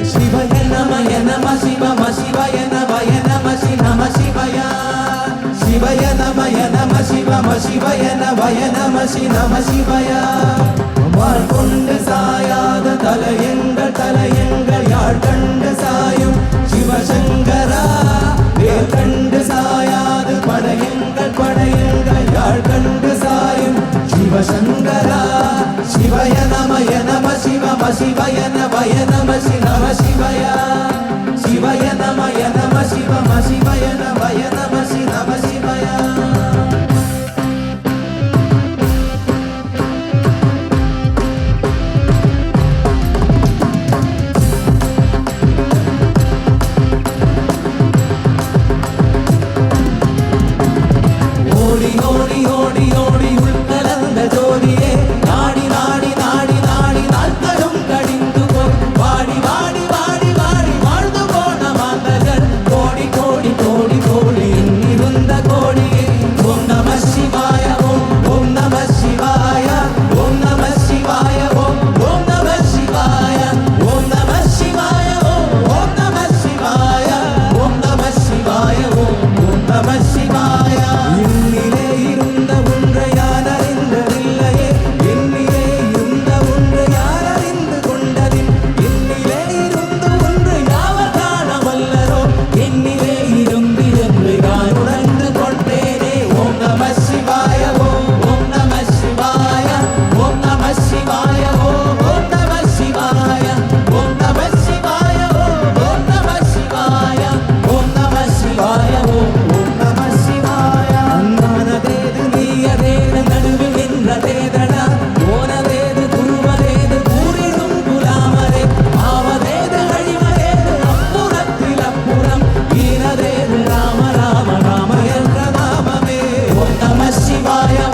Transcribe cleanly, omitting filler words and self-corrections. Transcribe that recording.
Shivaya Namaya Namah Shivaya Shivaya Namaya Namah Namah Shivaya Shivaya Namaya Namah Shivaya Shivaya Namaya Namah Namah Shivaya வாள் கொண்டு சாயாத தலையங்கள் யாழ் கண்டு சாயும் சிவசங்கரா வேல் கண்டு சாயாது படையங்கள் யாழ் கண்டு சாயும் சிவசங்கரா சிவய நமய நம சிவம சிவய நவய நம நம சிவய சிவய நமய நம சிவம சிவய நவய நம நம சிவய Shivaya